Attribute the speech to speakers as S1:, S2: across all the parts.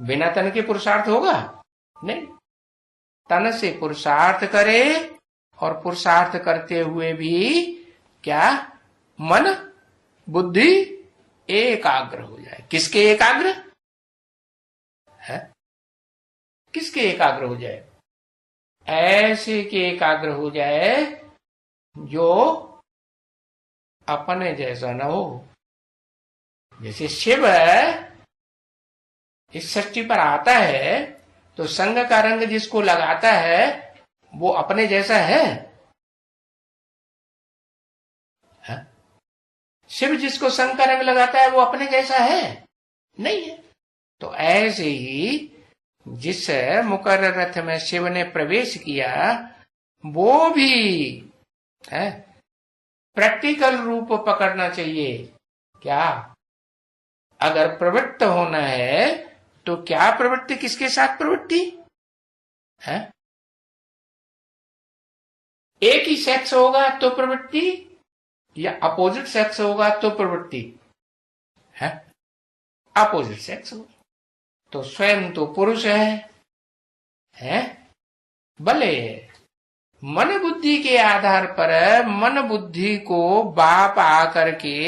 S1: बिना तन के पुरुषार्थ होगा नहीं। तन से पुरुषार्थ करे और पुरुषार्थ करते हुए भी क्या मन बुद्धि एकाग्र हो जाए। किसके एकाग्र है? किसके एकाग्र हो जाए? ऐसे के एकाग्र हो जाए जो अपने जैसा न हो। जैसे शिव इस सृष्टि पर आता है तो संग का रंग जिसको लगाता है वो अपने जैसा है? शिव जिसको संग का रंग लगाता है वो अपने जैसा है? नहीं है। तो ऐसे ही जिस मुकर्रर रथ में शिव ने प्रवेश किया वो भी है प्रैक्टिकल रूप पकड़ना चाहिए। क्या? अगर प्रवृत्त होना है तो क्या प्रवृत्ति किसके साथ प्रवृत्ति है? एक ही सेक्स होगा तो प्रवृत्ति या अपोजिट सेक्स होगा तो प्रवृत्ति है? अपोजिट सेक्स होगा तो स्वयं तो पुरुष है? भले मन बुद्धि के आधार पर मन बुद्धि को बाप आकर के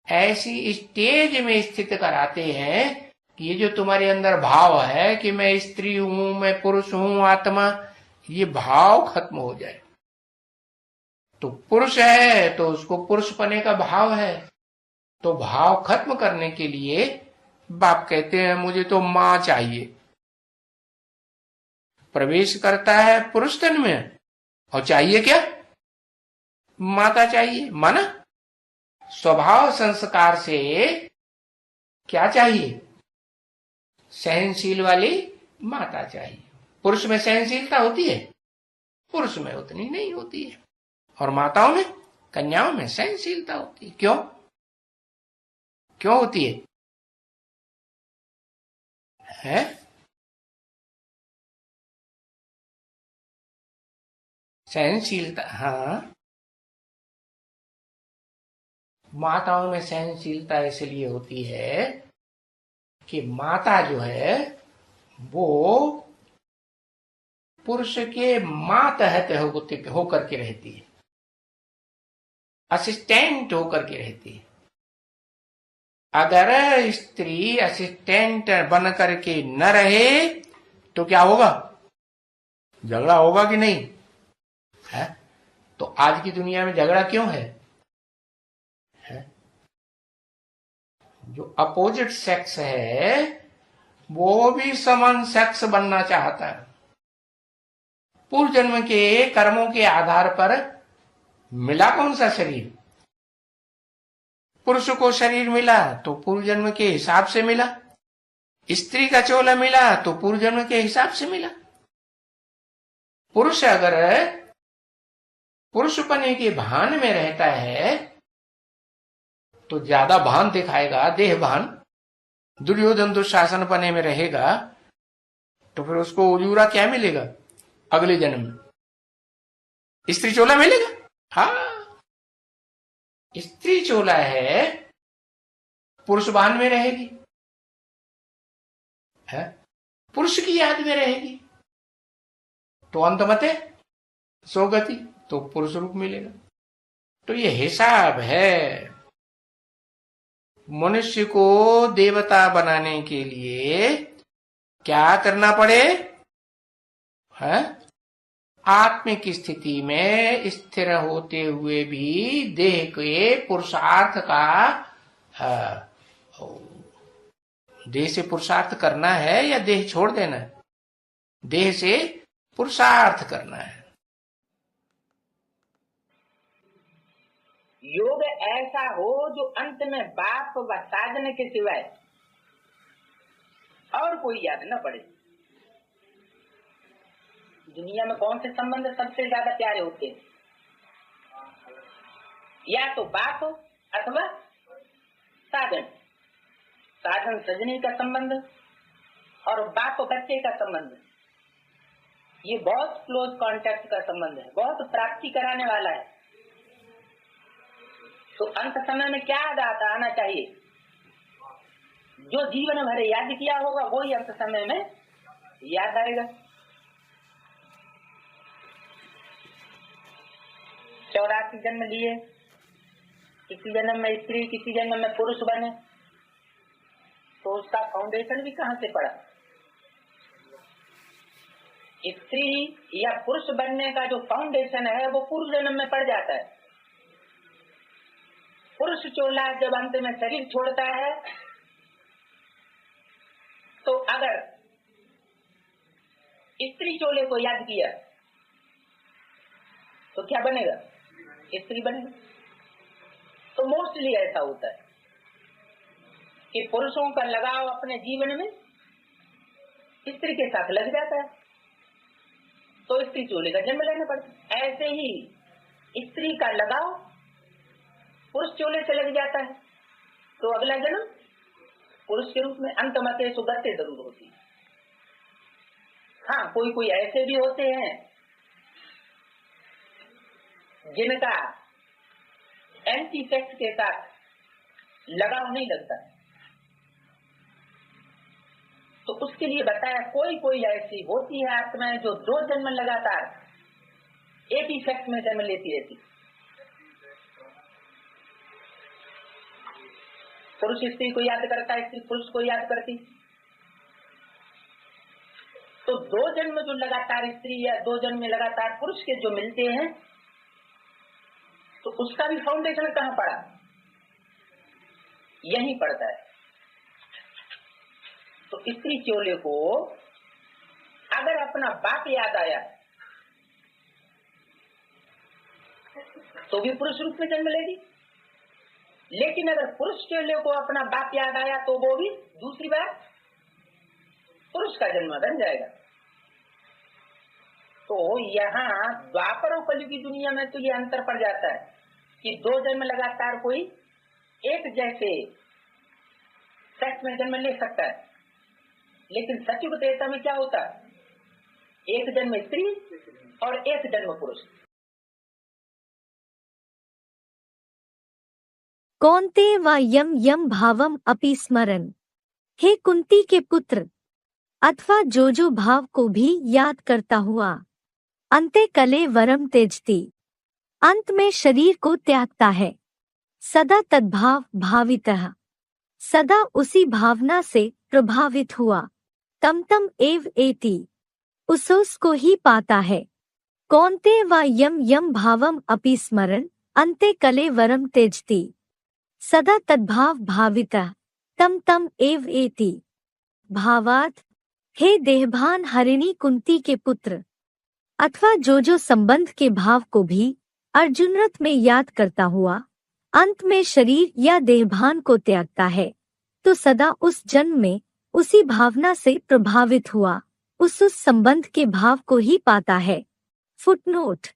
S1: ऐसी स्टेज में स्थित कराते हैं कि ये जो तुम्हारे अंदर भाव है कि मैं स्त्री हूं, मैं पुरुष हूं, आत्मा, ये भाव खत्म हो जाए। तो पुरुष है तो उसको पुरुष पने का भाव है, तो भाव खत्म करने के लिए बाप कहते हैं मुझे तो मां चाहिए। प्रवेश करता है पुरुष तन में और चाहिए क्या? माता चाहिए। माना स्वभाव संस्कार से क्या चाहिए? सहनशील वाली माता चाहिए। पुरुष में सहनशीलता होती है? पुरुष में उतनी नहीं होती है। और माताओं में, कन्याओं में सहनशीलता होती है। क्यों? क्यों होती है? सहनशीलता, हाँ, माताओं में सहनशीलता इसलिए होती है कि माता जो है वो पुरुष के मातहत होकर के रहती है, असिस्टेंट होकर के रहती है। अगर स्त्री असिस्टेंट बन करके न रहे तो क्या होगा? झगड़ा होगा कि नहीं है? तो आज की दुनिया में झगड़ा क्यों है? जो अपोजिट सेक्स है वो भी समान सेक्स बनना चाहता है। पूर्व जन्म के कर्मों के आधार पर मिला कौन सा शरीर? पुरुष को शरीर मिला तो पूर्व जन्म के हिसाब से मिला, स्त्री का चोला मिला तो पूर्व जन्म के हिसाब से मिला। पुरुष अगर पुरुषपने के भान में रहता है तो ज्यादा भान दिखाएगा, देह भान। दुर्योधन दुशासन पने में रहेगा तो फिर उसको उजूरा क्या मिलेगा अगले जन्म में? स्त्री चोला मिलेगा। हाँ, स्त्री चोला है, पुरुष भान में रहेगी है, पुरुष की याद में रहेगी तो अंतमते सोगति, तो पुरुष रूप मिलेगा। तो ये हिसाब है। मनुष्य को देवता बनाने के लिए क्या करना पड़े है? आत्मिक स्थिति में स्थिर होते हुए भी देह के पुरुषार्थ का देह से पुरुषार्थ करना है या देह छोड़ देना है? देह से पुरुषार्थ करना है।
S2: योग ऐसा हो जो अंत में बाप व साधन के सिवाय और कोई याद न पड़े। दुनिया में कौन से संबंध सबसे ज्यादा प्यारे होते हैं? या तो बाप अथवा साधन। साधन सजनी का संबंध और बाप बच्चे का संबंध, ये बहुत क्लोज कांटेक्ट का संबंध है, बहुत प्राप्ति कराने वाला है। तो अंत समय में क्या आना चाहिए? जो जीवन भर याद किया होगा वो ही अंत समय में याद आएगा। 84 जन्म लिए, किसी जन्म में स्त्री, किसी जन्म में पुरुष बने, तो उसका फाउंडेशन भी कहाँ से पड़ा? स्त्री या पुरुष बनने का जो फाउंडेशन है वो पूर्व जन्म में पड़ जाता है। पुरुष चोला जब अंत में शरीर छोड़ता है तो अगर स्त्री चोले को याद किया तो क्या बनेगा? स्त्री बनेगा। तो मोस्टली ऐसा होता है कि पुरुषों का लगाव अपने जीवन में स्त्री के साथ लग जाता है, तो स्त्री चोले का जन्म लेना पड़ता है। ऐसे ही स्त्री का लगाव पुरुष चोले से लग जाता है, तो अगला जन्म पुरुष के रूप में अंतमते सुगते जरूर होती है। हाँ, कोई कोई ऐसे भी होते हैं जिनका एंटी सेक्स के साथ लगाव नहीं लगता, तो उसके लिए बताया कोई कोई ऐसी होती है आत्माएं जो 2 जन्म लगातार एक ही सेक्स में जन्म लेती रहती। पुरुष स्त्री को याद करता है, स्त्री पुरुष को याद करती, तो 2 जन्म जो लगातार स्त्री या 2 जन्म में लगातार पुरुष के जो मिलते हैं, तो उसका भी फाउंडेशन कहाँ पड़ा? यहीं पड़ता है। तो स्त्री चोले को अगर अपना बाप याद आया तो भी पुरुष रूप में जन्म लेगी, लेकिन अगर पुरुष चोले को अपना बाप याद आया तो वो भी दूसरी बार पुरुष का जन्म बन जाएगा। तो यहाँ द्वापर और कलयुग की दुनिया में तो ये अंतर पड़ जाता है कि 2 जन्म लगातार कोई एक जैसे सेक्स में जन्म ले सकता है, लेकिन सतयुग त्रेता में क्या होता है? 1 जन्म स्त्री और 1 जन्म पुरुष।
S3: कौन्ते वा यम यम भावम अपि स्मरन्, हे कुंती के पुत्र, अथवा जो भाव को भी याद करता हुआ अंते कले वरम त्यजति, अंत में शरीर को त्यागता है, सदा तद्भाव भावितः, सदा उसी भावना से प्रभावित हुआ, तम तम एव एति, उसको ही पाता है। कौन्ते वा यम यम भावम अपि स्मरन्, अंते कले वरम त्यजति, सदा तद्भाव भावितः, तम तम एव एति। भावार्थ, हे देहभान हरिणी कुंती के पुत्र, अथवा जो संबंध के भाव को भी अर्जुनरथ में याद करता हुआ अंत में शरीर या देहभान को त्यागता है, तो सदा उस जन्म में उसी भावना से प्रभावित हुआ उस संबंध के भाव को ही पाता है। फुटनोट: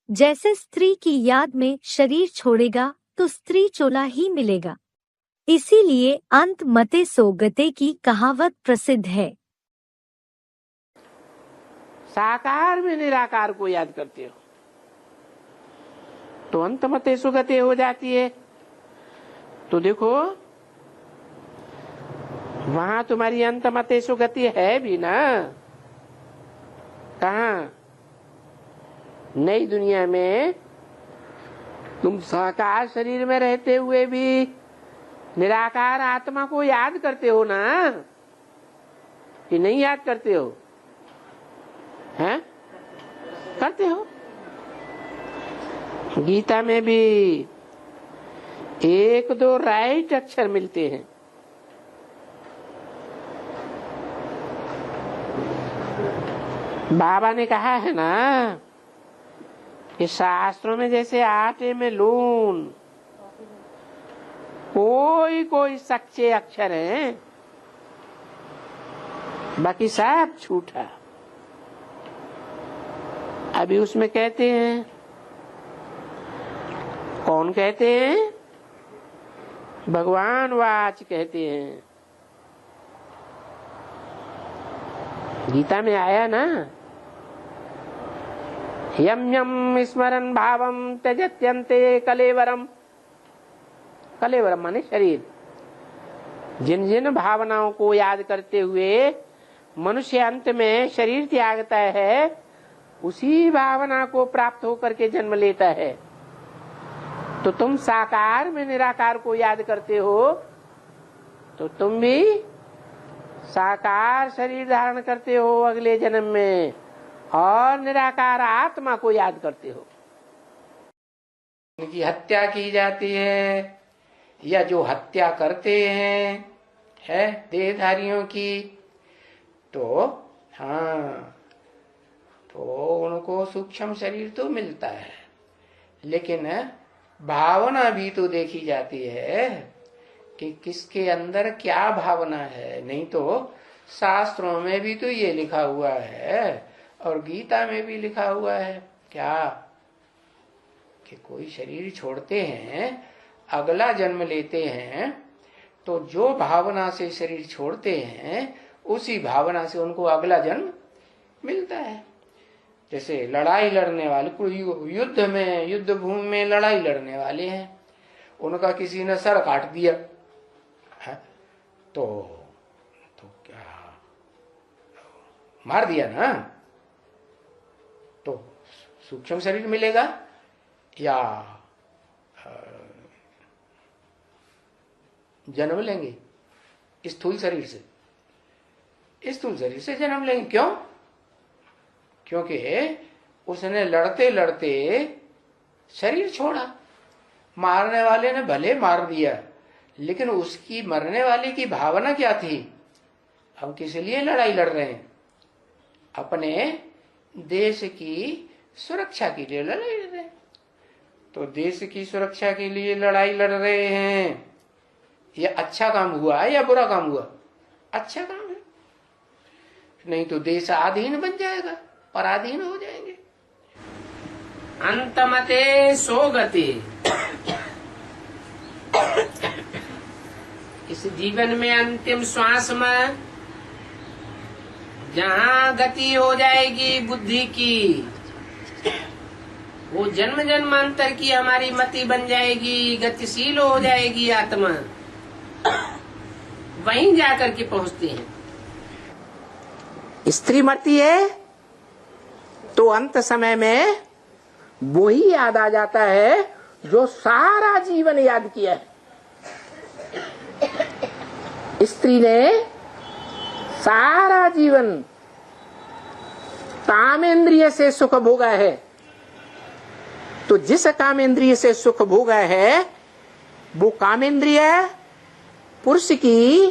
S3: जैसे स्त्री की याद में शरीर छोड़ेगा तो स्त्री चोला ही मिलेगा, इसीलिए अंत मते सोगते की कहावत प्रसिद्ध है।
S1: साकार में निराकार को याद करते हो तो अंतमते सुगते हो जाती है। तो देखो वहां तुम्हारी अंतमते सुगति है भी ना, कहाँ? नई दुनिया में तुम साकार शरीर में रहते हुए भी निराकार आत्मा को याद करते हो ना, कि नहीं याद करते हो? हैं? करते हो। गीता में भी 1-2 राइट अक्षर मिलते हैं। बाबा ने कहा है ना कि शास्त्रों में जैसे आटे में लून, कोई कोई सच्चे अक्षर हैं, बाकी सब झूठा। अभी उसमें कहते हैं, कौन कहते हैं? भगवान वाच कहते हैं। गीता में आया ना, यम यम स्मरन् भावम त्यजत्यन्ते कलेवरम। कलेवरम माने शरीर।
S4: जिन जिन भावनाओं को याद करते हुए मनुष्य अंत में शरीर त्यागता है, उसी भावना को प्राप्त होकर के जन्म लेता है। तो तुम साकार में निराकार को याद करते हो, तो तुम भी साकार शरीर धारण करते हो अगले जन्म में, और निराकार आत्मा को याद करते हो।
S1: उनकी हत्या की जाती है, या जो हत्या करते हैं है देहधारियों की, तो हाँ, तो उनको सूक्ष्म शरीर तो मिलता है, लेकिन भावना भी तो देखी जाती है कि किसके अंदर क्या भावना है। नहीं तो शास्त्रों में भी तो ये लिखा हुआ है, और गीता में भी लिखा हुआ है क्या, कि कोई शरीर छोड़ते हैं, अगला जन्म लेते हैं, तो जो भावना से शरीर छोड़ते हैं उसी भावना से उनको अगला जन्म मिलता है। जैसे लड़ाई लड़ने वाले, कोई युद्ध में, युद्ध भूमि में लड़ाई लड़ने वाले हैं, उनका किसी ने सर काट दिया है, तो क्या मार दिया ना, तो सूक्ष्म शरीर मिलेगा या जन्म लेंगे स्थूल शरीर से? स्थूल शरीर से जन्म लेंगे। क्यों? क्योंकि उसने लड़ते लड़ते शरीर छोड़ा। मारने वाले ने भले मार दिया, लेकिन उसकी मरने वाले की भावना क्या थी? हम किस लिए लड़ाई लड़ रहे हैं? अपने देश की सुरक्षा के लिए लड़ाई लड़ रहे हैं। तो देश की सुरक्षा के लिए लड़ाई लड़ रहे हैं, ये अच्छा काम हुआ है या बुरा काम हुआ? अच्छा काम है। नहीं तो देश आधीन बन जाएगा, पराधीन हो जाएंगे।
S4: अंतमते सो गति। इस जीवन में अंतिम श्वास में जहाँ गति हो जाएगी बुद्धि की, वो जन्म जन्मांतर की हमारी मति बन जाएगी, गतिशील हो जाएगी आत्मा, वहीं जाकर के पहुंचते हैं। स्त्री मरती है तो अंत समय में वो ही याद आ जाता है जो सारा जीवन याद किया है। स्त्री ने सारा जीवन कामेंद्रिय से सुख भोगा है, तो जिस कामेंद्रिय से सुख भोगा है वो कामेंद्रिय पुरुष की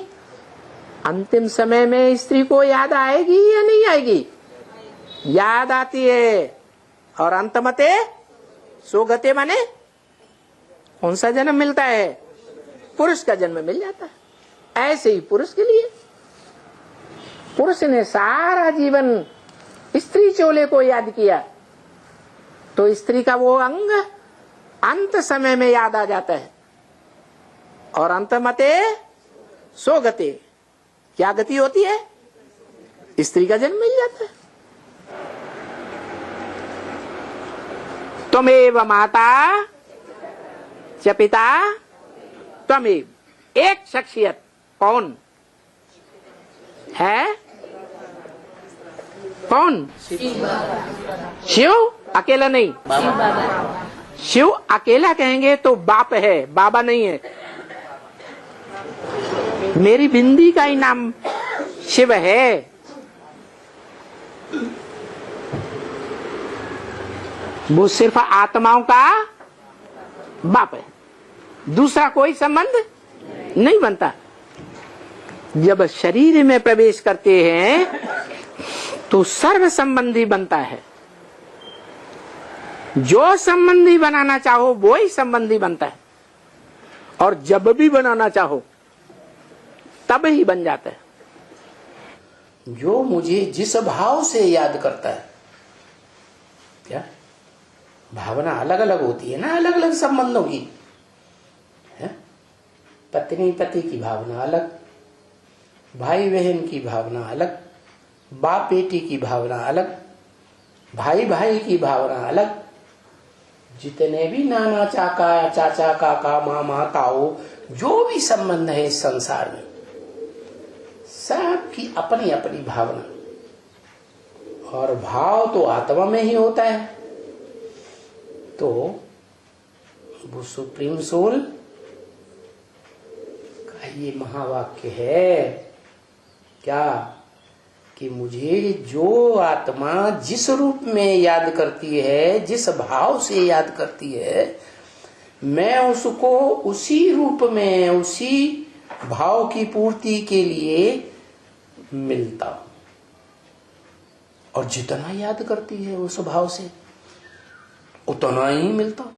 S4: अंतिम समय में स्त्री को याद आएगी या नहीं आएगी? याद आती है। और अंतमते सोगते माने कौन सा जन्म मिलता है? पुरुष का जन्म मिल जाता है। ऐसे ही पुरुष के लिए, पुरुष ने सारा जीवन स्त्री चोले को याद किया, तो स्त्री का वो अंग अंत समय में याद आ जाता है। और अंतमते सोगते, क्या गति होती है? स्त्री का जन्म मिल जाता है। त्वमेव माता च पिता त्वमेव। एक शख्सियत कौन है? कौन? शिव अकेला नहीं। शिव अकेला कहेंगे तो बाप है, बाबा नहीं है। मेरी बिंदी का ही नाम शिव है। वो सिर्फ आत्माओं का बाप है, दूसरा कोई संबंध नहीं बनता। जब शरीर में प्रवेश करते हैं तो सर्व संबंधी बनता है। जो संबंधी बनाना चाहो वो ही संबंधी बनता है, और जब भी बनाना चाहो तब ही बन जाता है।
S1: जो मुझे जिस भाव से याद करता है, क्या भावना अलग अलग होती है ना, अलग अलग संबंधों की है। पत्नी पति की भावना अलग, भाई बहन की भावना अलग, बाप बेटी की भावना अलग, भाई भाई की भावना अलग। जितने भी नाना चाचा काका मामा ताऊ जो भी संबंध है इस संसार में,
S4: सबकी अपनी अपनी भावना, और भाव तो आत्मा में ही होता है। तो वो सुप्रीम सोल का ये महावाक्य है क्या कि मुझे जो आत्मा जिस रूप में याद करती है, जिस भाव से याद करती है, मैं उसको उसी रूप में, उसी भाव की पूर्ति के लिए मिलता हूं। और जितना याद करती है उस भाव से उतना ही मिलता हूं।